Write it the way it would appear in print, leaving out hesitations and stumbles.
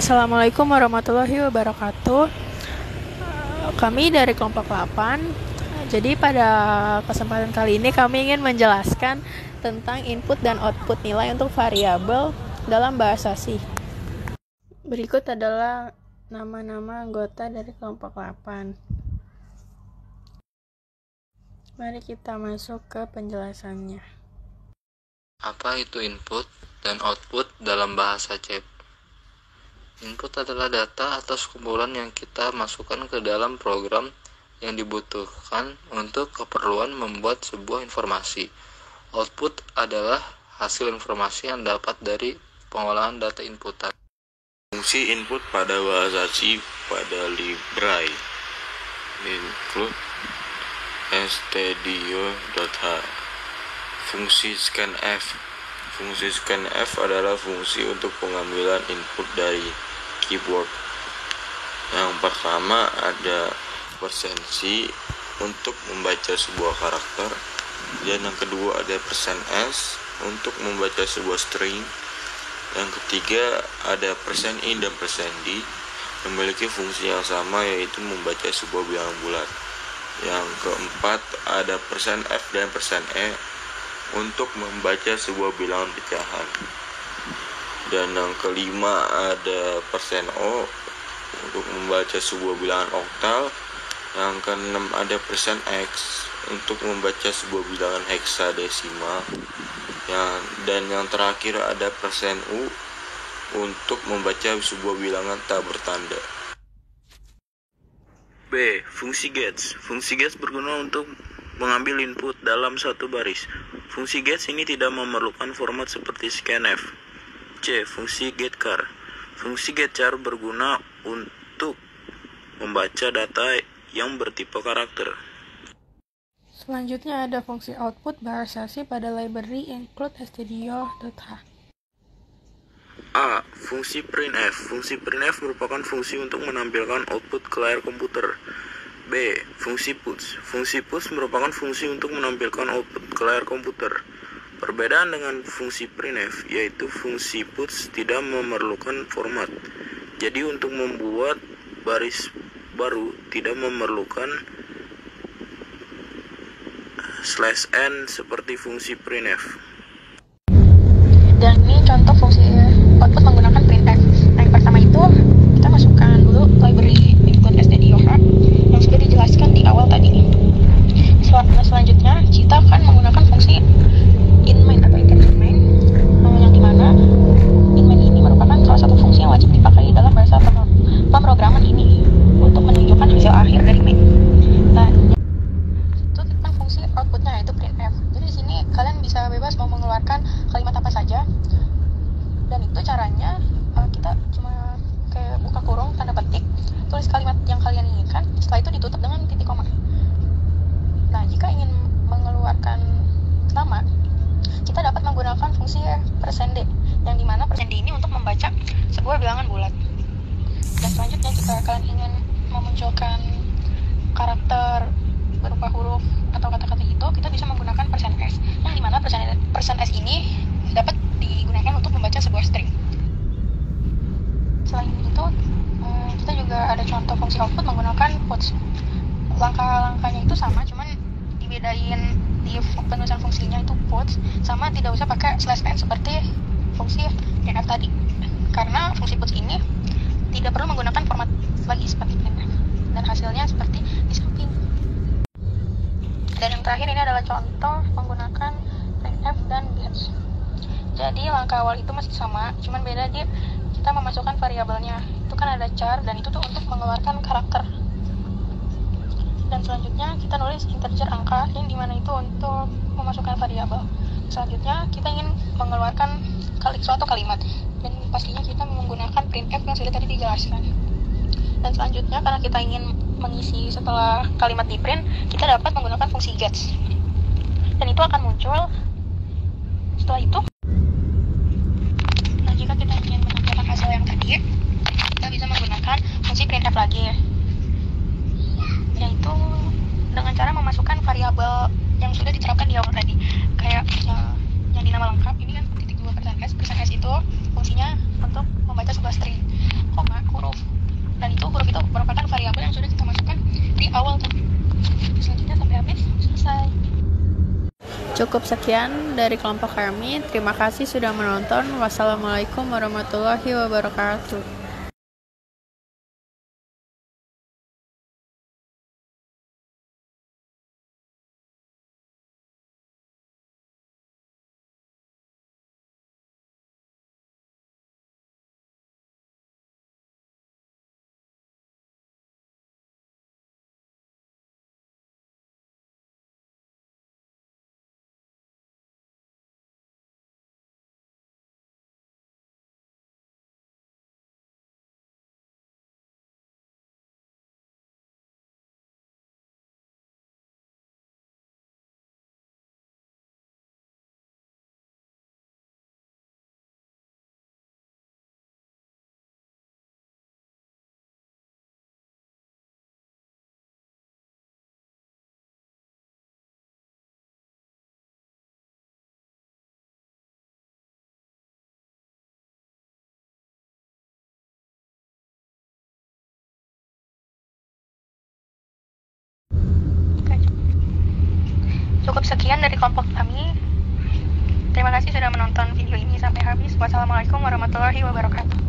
Assalamualaikum warahmatullahi wabarakatuh. Kami dari kelompok 8. Jadi pada kesempatan kali ini kami ingin menjelaskan tentang input dan output nilai untuk variabel dalam bahasa C. Berikut adalah nama-nama anggota dari kelompok 8. Mari kita masuk ke penjelasannya. Apa itu input dan output dalam bahasa C? Input adalah data atau kumpulan yang kita masukkan ke dalam program yang dibutuhkan untuk keperluan membuat sebuah informasi. Output adalah hasil informasi yang dapat dari pengolahan data inputan. Fungsi input pada bahasa C pada Library include stdio.h. Fungsi scanf. Fungsi scanf adalah fungsi untuk pengambilan input dari keyboard. Yang pertama ada %C untuk membaca sebuah karakter, dan yang kedua ada %S untuk membaca sebuah string. Yang ketiga ada %I dan %D memiliki fungsi yang sama, yaitu membaca sebuah bilangan bulat. Yang keempat ada %F dan %E untuk membaca sebuah bilangan pecahan. Dan yang kelima ada %O untuk membaca sebuah bilangan oktal. Yang keenam ada %X untuk membaca sebuah bilangan heksadesimal. Dan yang terakhir ada %U untuk membaca sebuah bilangan tak bertanda. B. Fungsi gets. Fungsi gets berguna untuk mengambil input dalam satu baris. Fungsi gets ini tidak memerlukan format seperti scanf. C. Fungsi getChar. Fungsi getChar berguna untuk membaca data yang bertipe karakter. Selanjutnya ada fungsi output bahasa C pada library include stdio.h. A. Fungsi printf. Fungsi printf merupakan fungsi untuk menampilkan output ke layar komputer. B. Fungsi puts. Fungsi puts merupakan fungsi untuk menampilkan output ke layar komputer. Perbedaan dengan fungsi printf, yaitu fungsi puts tidak memerlukan format. Jadi untuk membuat baris baru tidak memerlukan /n seperti fungsi printf. Dan ini contoh fungsi output menggunakan printf. Yang pertama itu kita masukkan dulu library include stdio.h yang sudah dijelaskan di awal tadi. Selanjutnya kita akan menggunakan fungsi inMain atau integer main, yang dimana inMain ini merupakan salah satu fungsi yang wajib dipakai dalam bahasa pemrograman ini untuk menunjukkan hasil akhir dari main. Nah, itu tentang fungsi outputnya, yaitu printf. Jadi di sini kalian bisa bebas mau mengeluarkan kalimat apa saja, dan itu caranya kita cuma kayak buka kurung, tanda petik, tulis kalimat yang kalian inginkan, setelah itu ditutup dengan titik koma. Nah, jika ingin mengeluarkan nama, kita dapat menggunakan fungsi %D, yang dimana %D ini untuk membaca sebuah bilangan bulat. Dan selanjutnya jika kalian ingin memunculkan karakter berupa huruf atau kata-kata itu, kita bisa menggunakan %S, yang dimana %S ini dapat digunakan untuk membaca sebuah string. Selain itu, kita juga ada contoh fungsi output menggunakan puts. Langkah-langkahnya itu sama, cuman dibedain di penulisan fungsinya itu puts, sama tidak usah pakai /n seperti fungsi printf tadi, karena fungsi puts ini tidak perlu menggunakan format lagi seperti printf, dan hasilnya seperti di samping. Dan yang terakhir ini adalah contoh menggunakan printf dan gets. Jadi langkah awal itu masih sama, cuman beda kita memasukkan variabelnya. Itu kan ada char, dan itu tuh untuk mengeluarkan karakter. Dan selanjutnya kita nulis integer angka, yang dimana itu untuk memasukkan variabel. Selanjutnya kita ingin mengeluarkan suatu kalimat, dan pastinya kita menggunakan printf yang sudah tadi dijelaskan. Dan selanjutnya karena kita ingin mengisi setelah kalimat di print, kita dapat menggunakan fungsi gets, dan itu akan muncul setelah itu. Nah, jika kita ingin menampilkan hasil yang tadi, kita bisa menggunakan fungsi printf lagi, yaitu dengan cara memasukkan variabel yang sudah diterapkan di awal tadi, kayak yang di nama lengkap ini kan titik 2 %S. %S itu fungsinya untuk membaca sebuah string. koma, huruf. Dan itu huruf itu merupakan variabel yang sudah kita masukkan di awal tadi. Selanjutnya sampai habis, selesai. Cukup sekian dari kelompok kami. Terima kasih sudah menonton. Wassalamualaikum warahmatullahi wabarakatuh. Cukup sekian dari kelompok kami. Terima kasih sudah menonton video ini sampai habis. Wassalamualaikum warahmatullahi wabarakatuh.